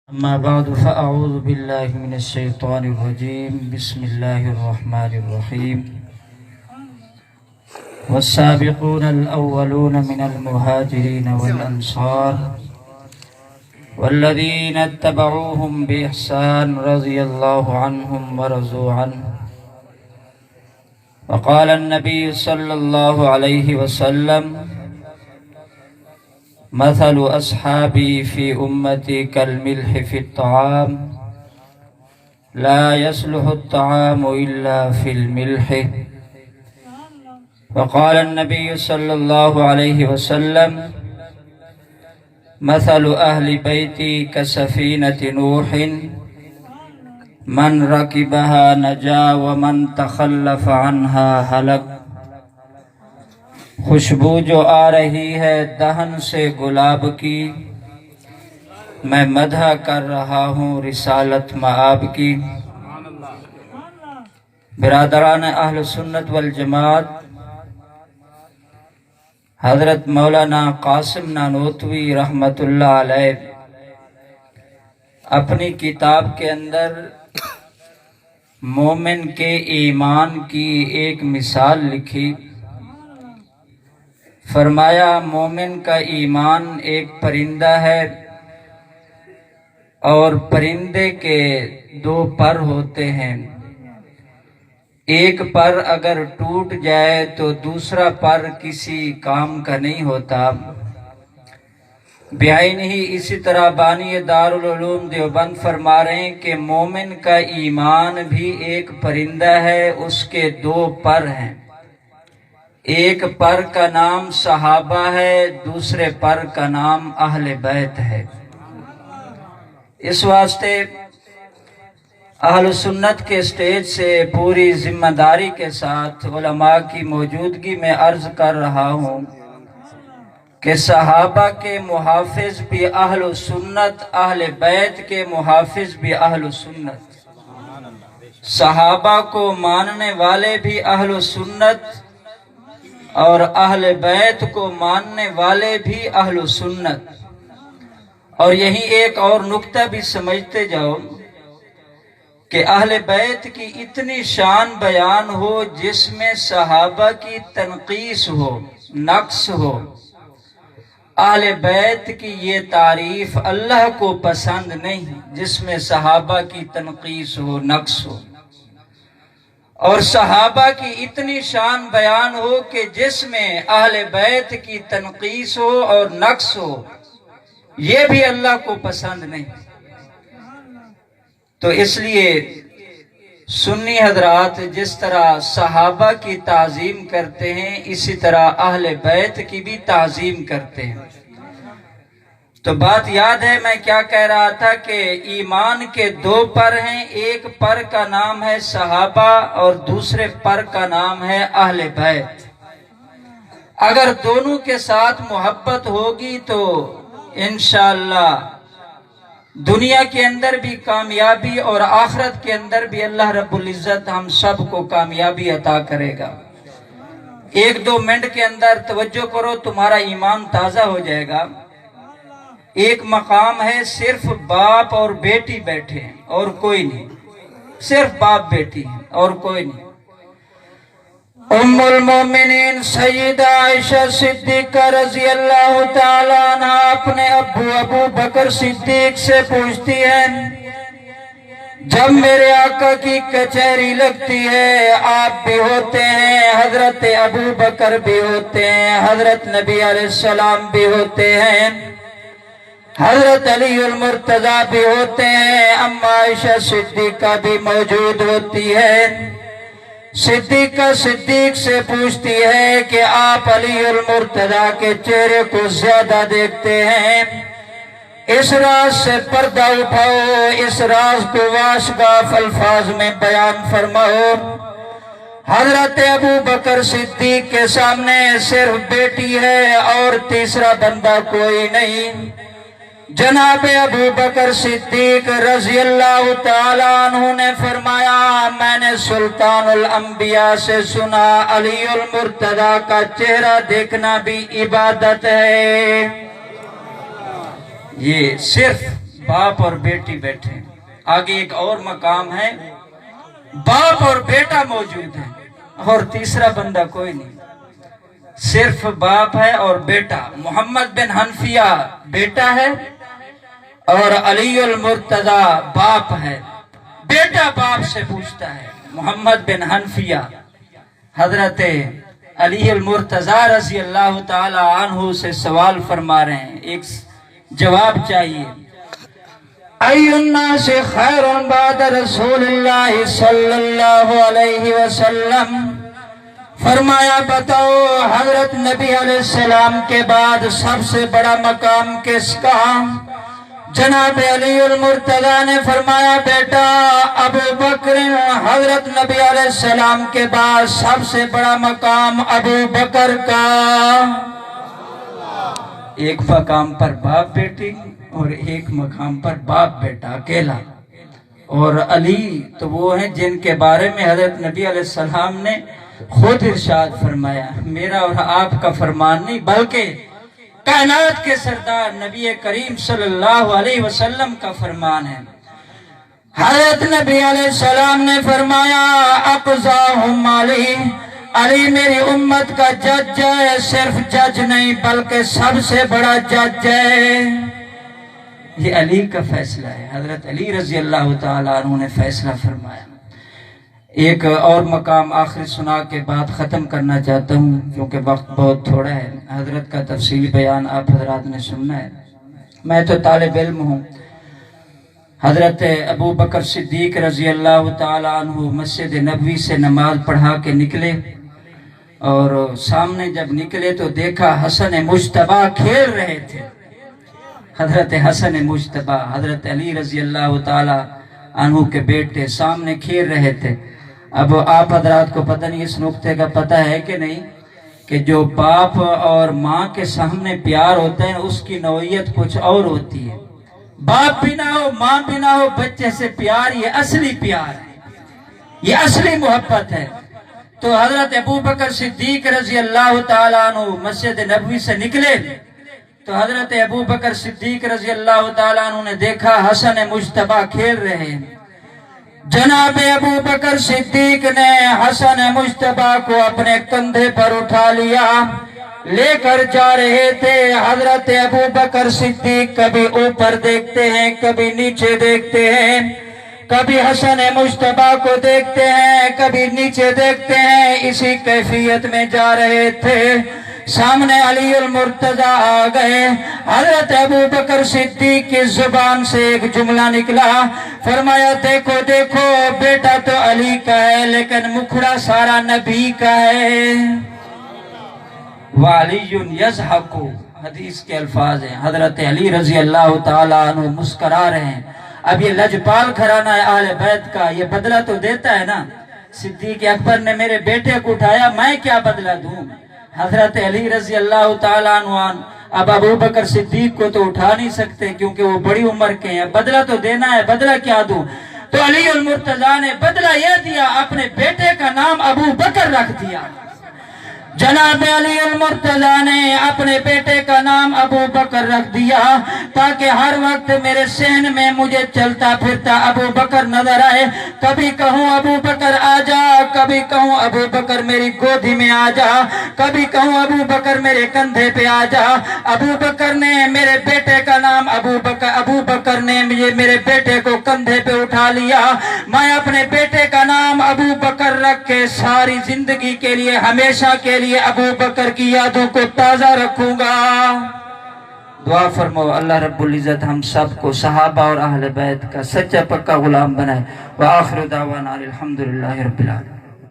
أما بعد فأعوذ بالله من الشيطان الرجيم بسم الله الرحمن الرحيم والسابقون الأولون من المهاجرين والأنصار والذين اتبعوهم بإحسان رضي الله عنهم ورضوا عنه وقال النبي صلى الله عليه وسلم مثل أصحابي في أمتي كالملح في الطعام لا يصلح الطعام إلا في الملح وقال النبي صلى الله عليه وسلم مثل أهل بيتي كسفينة نوح من ركبها نجا ومن تخلف عنها هلك خوشبو جو آ رہی ہے دہن سے گلاب کی میں مدح کر رہا ہوں رسالت مآب کی۔ برادران اہل سنت والجماعت، حضرت مولانا قاسم نانوتوی رحمت اللہ علیہ اپنی کتاب کے اندر مومن کے ایمان کی ایک مثال لکھی۔ فرمایا مومن کا ایمان ایک پرندہ ہے اور پرندے کے دو پر ہوتے ہیں، ایک پر اگر ٹوٹ جائے تو دوسرا پر کسی کام کا نہیں ہوتا۔ بعین ہی اسی طرح بانی دارالعلوم دیوبند فرما رہے ہیں کہ مومن کا ایمان بھی ایک پرندہ ہے، اس کے دو پر ہیں، ایک پر کا نام صحابہ ہے، دوسرے پر کا نام اہل بیت ہے۔ اس واسطے اہل سنت کے سٹیج سے پوری ذمہ داری کے ساتھ علماء کی موجودگی میں عرض کر رہا ہوں کہ صحابہ کے محافظ بھی اہل سنت، اہل بیت کے محافظ بھی اہل سنت، صحابہ کو ماننے والے بھی اہل سنت اور اہل بیت کو ماننے والے بھی اہل سنت۔ اور یہی ایک اور نکتہ بھی سمجھتے جاؤ کہ اہل بیت کی اتنی شان بیان ہو جس میں صحابہ کی تنقیص ہو، نقص ہو۔ اہل بیت کی یہ تعریف اللہ کو پسند نہیں جس میں صحابہ کی تنقیص ہو، نقص ہو، اور صحابہ کی اتنی شان بیان ہو کہ جس میں اہل بیت کی تنقیص ہو اور نقص ہو، یہ بھی اللہ کو پسند نہیں۔ تو اس لیے سنی حضرات جس طرح صحابہ کی تعظیم کرتے ہیں اسی طرح اہل بیت کی بھی تعظیم کرتے ہیں۔ تو بات یاد ہے میں کیا کہہ رہا تھا کہ ایمان کے دو پر ہیں، ایک پر کا نام ہے صحابہ اور دوسرے پر کا نام ہے اہل بیت۔ اگر دونوں کے ساتھ محبت ہوگی تو انشاءاللہ دنیا کے اندر بھی کامیابی اور آخرت کے اندر بھی اللہ رب العزت ہم سب کو کامیابی عطا کرے گا۔ ایک دو منٹ کے اندر توجہ کرو، تمہارا ایمان تازہ ہو جائے گا۔ ایک مقام ہے صرف باپ اور بیٹی بیٹھے ہیں اور کوئی نہیں، صرف باپ بیٹی ہیں اور کوئی نہیں۔ ام المومنین سیدہ عائشہ صدیقہ رضی اللہ تعالیٰ عنہ اپنے ابو بکر صدیق سے پوچھتی ہیں، جب میرے آقا کی کچہری لگتی ہے آپ بھی ہوتے ہیں، حضرت ابو بکر بھی ہوتے ہیں، حضرت نبی علیہ السلام بھی ہوتے ہیں، حضرت علی المرتضیٰ بھی ہوتے ہیں، اما عائشہ صدیقہ بھی موجود ہوتی ہے۔ صدیقہ صدیق سے پوچھتی ہے کہ آپ علی المرتضیٰ کے چہرے کو زیادہ دیکھتے ہیں، اس راز سے پردہ اٹھاؤ، اس راز کو واشگاف الفاظ میں بیان فرماؤ۔ حضرت ابو بکر صدیق کے سامنے صرف بیٹی ہے اور تیسرا بندہ کوئی نہیں۔ جناب ابو بکر صدیق رضی اللہ تعالیٰ عنہ نے فرمایا، میں نے سلطان الانبیاء سے سنا علی المرتضیٰ کا چہرہ دیکھنا بھی عبادت ہے۔ یہ صرف باپ اور بیٹی بیٹھے ہیں، آگے ایک اور مقام ہے، باپ اور بیٹا موجود ہے، اور تیسرا بندہ کوئی نہیں، صرف باپ ہے اور بیٹا۔ محمد بن حنفیہ بیٹا ہے اور علی المرتضی باپ ہے۔ بیٹا باپ سے پوچھتا ہے، محمد بن حنفیہ حضرت علی المرتضی رضی اللہ تعالی عنہ سے سوال فرما رہے ہیں، ایک جواب چاہیے۔ ای الناس خیر بعد رسول اللہ صلی اللہ علیہ وسلم، فرمایا بتاؤ حضرت نبی علیہ السلام کے بعد سب سے بڑا مقام کس کا؟ جناب علی المرتضی نے فرمایا بیٹا ابو بکر، حضرت نبی علیہ السلام کے بعد سب سے بڑا مقام ابو بکر کا۔ ایک مقام پر باپ بیٹی اور ایک مقام پر باپ بیٹا اکیلا، اور علی تو وہ ہیں جن کے بارے میں حضرت نبی علیہ السلام نے خود ارشاد فرمایا، میرا اور آپ کا فرمان نہیں بلکہ کائنات کے سردار نبی کریم صلی اللہ علیہ وسلم کا فرمان ہے۔ حضرت نبی علیہ السلام نے فرمایا اقضاہم علی، علی میری امت کا جج ہے، صرف جج نہیں بلکہ سب سے بڑا جج ہے۔ یہ علی کا فیصلہ ہے، حضرت علی رضی اللہ تعالیٰ عنہ نے فیصلہ فرمایا۔ ایک اور مقام آخری سنا کے بعد ختم کرنا چاہتا ہوں کیونکہ وقت بہت تھوڑا ہے، حضرت کا تفصیلی بیان آپ حضرات نے سننا ہے، میں تو طالب علم ہوں۔ حضرت ابو بکر صدیق رضی اللہ تعالیٰ عنہ مسجد نبوی سے نماز پڑھا کے نکلے، اور سامنے جب نکلے تو دیکھا حسن مجتبیٰ کھیل رہے تھے۔ حضرت حسن مجتبیٰ حضرت علی رضی اللہ تعالیٰ عنہ کے بیٹے سامنے کھیل رہے تھے۔ اب آپ حضرات کو پتہ نہیں اس نقطے کا پتہ ہے کہ نہیں کہ جو باپ اور ماں کے سامنے پیار ہوتا ہے اس کی نوعیت کچھ اور ہوتی ہے۔ باپ بھی نہ ہو ماں بھی نہ ہو، بچے سے پیار یہ اصلی پیار ہے، یہ اصلی محبت ہے۔ تو حضرت ابو بکر صدیق رضی اللہ تعالیٰ عنہ مسجد نبوی سے نکلے تو حضرت ابو بکر صدیق رضی اللہ تعالیٰ عنہ نے دیکھا حسن مجتبیٰ کھیل رہے ہیں۔ جناب ابو بکر صدیق نے حسن مجتبیٰ کو اپنے کندھے پر اٹھا لیا، لے کر جا رہے تھے۔ حضرت ابو بکر صدیق کبھی اوپر دیکھتے ہیں کبھی نیچے دیکھتے ہیں، کبھی حسن مجتبیٰ کو دیکھتے ہیں کبھی نیچے دیکھتے ہیں، اسی کیفیت میں جا رہے تھے۔ سامنے علی المرتضی آ گئے، حضرت ابو بکر صدیق کی زبان سے ایک جملہ نکلا، فرمایا دیکھو دیکھو بیٹا تو علی کا ہے لیکن مکھڑا سارا نبی کا ہے۔ وَعَلِيٌّ يَضْحَكُ، حدیث کے الفاظ ہیں، حضرت علی رضی اللہ تعالیٰ عنہ مسکرا رہے ہیں۔ اب یہ لجپال گھرانہ ہے اہل بیت کا، یہ بدلہ تو دیتا ہے نا، صدیق اکبر نے میرے بیٹے کو اٹھایا، میں کیا بدلہ دوں؟ حضرت علی رضی اللہ تعالیٰ عنہ اب ابو بکر صدیق کو تو اٹھا نہیں سکتے کیونکہ وہ بڑی عمر کے ہیں، بدلہ تو دینا ہے، بدلہ کیا دوں؟ تو علی المرتضی نے بدلہ یہ دیا، اپنے بیٹے کا نام ابو بکر رکھ دیا۔ جناب علی المرتضی نے اپنے بیٹے کا نام ابو بکر رکھ دیا تاکہ ہر وقت میرے ذہن میں مجھے چلتا پھرتا ابو بکر نظر آئے۔ کبھی کہوں ابو بکر آ جا، کبھی کہوں ابو بکر میری گودی میں آ جا، کبھی کہوں ابو بکر میرے کندھے پہ آ جا۔ ابو بکر نے میرے بیٹے کا نام ابو بکر نے میرے بیٹے کو کندھے پہ اٹھا لیا۔ میں اپنے بیٹے کا نام ابو بکر رکھ کے ساری زندگی کے لیے ہمیشہ کے لیے ابو بکر کی یادوں کو تازہ رکھوں گا۔ دعا فرماؤ اللہ رب العزت ہم سب کو صحابہ اور اہل بیت کا سچا پکا غلام بنائے۔ وآخر دعوانا الحمدللہ رب العالمین۔